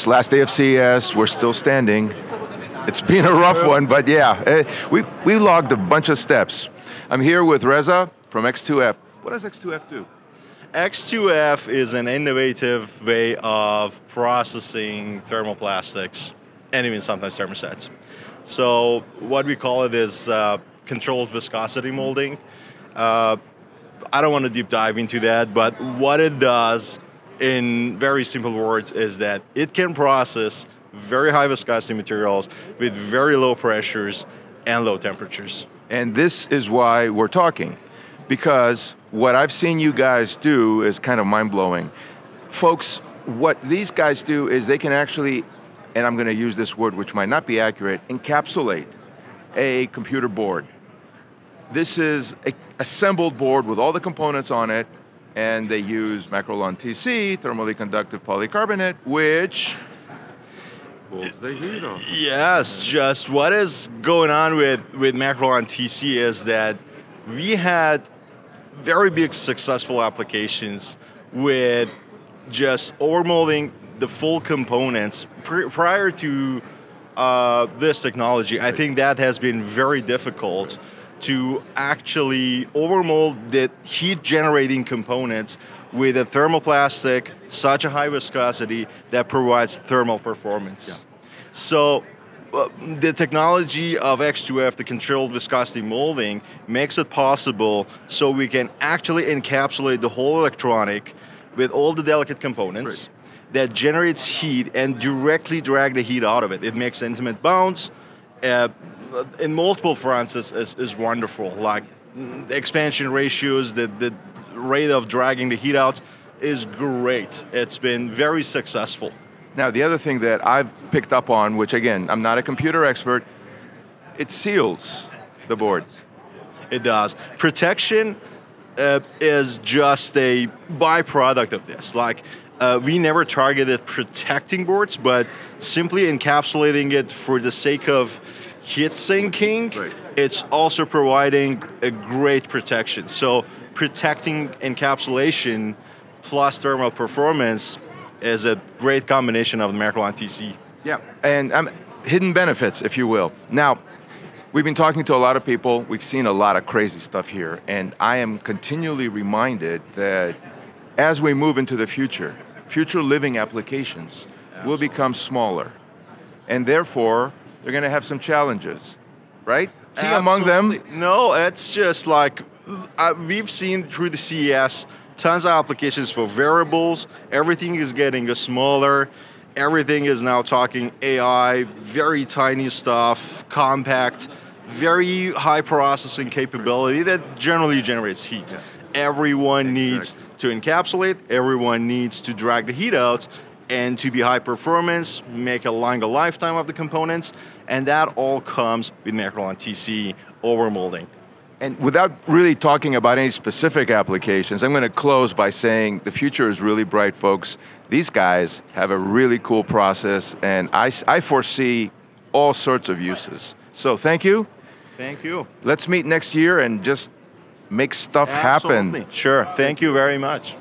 last day of CES, we're still standing. It's been a rough one, but yeah, we logged a bunch of steps. I'm here with Reza from X2F. What does X2F do? X2F is an innovative way of processing thermoplastics and even sometimes thermosets. So what we call it is controlled viscosity molding. I don't want to deep dive into that, but what it does in very simple words is that it can process very high viscosity materials with very low pressures and low temperatures. And this is why we're talking, because what I've seen you guys do is kind of mind-blowing. Folks, what these guys do is they can actually, and I'm going to use this word which might not be accurate, encapsulate a computer board. This is an assembled board with all the components on it, and they use Macrolon TC, thermally conductive polycarbonate, which pulls the heat off. Yes, just what is going on with Macrolon TC is that we had very big successful applications with just overmolding the full components prior to this technology. I think that has been very difficult to actually overmold the heat-generating components with a thermoplastic, such a high viscosity that provides thermal performance. Yeah. So the technology of X2F, the controlled viscosity molding, makes it possible so we can actually encapsulate the whole electronic with all the delicate components that generates heat and directly drag the heat out of it. It makes intimate bonds. In multiple fronts is wonderful, like the expansion ratios, the rate of dragging the heat out is great. It's been very successful. Now, the other thing that I've picked up on, which again, I'm not a computer expert, it seals the boards. It does. Protection is just a byproduct of this. Like, we never targeted protecting boards, but simply encapsulating it for the sake of heat sinking, it's also providing a great protection. So protecting encapsulation plus thermal performance is a great combination of the Macrolon TC. Yeah, and hidden benefits, if you will. Now, we've been talking to a lot of people, we've seen a lot of crazy stuff here, and I am continually reminded that as we move into the future living applications will become smaller, and therefore, they're going to have some challenges, right? Key among them? No, it's just like, we've seen through the CES, tons of applications for wearables. Everything is getting smaller. Everything is now talking AI, very tiny stuff, compact, very high processing capability that generally generates heat. Yeah. Everyone needs to encapsulate, everyone needs to drag the heat out, and to be high performance, make a longer lifetime of the components, and that all comes with Macrolon TC overmolding. And without really talking about any specific applications, I'm going to close by saying the future is really bright, folks. These guys have a really cool process, and I foresee all sorts of uses. So thank you. Thank you. Let's meet next year and just make stuff happen. Sure, thank you very much.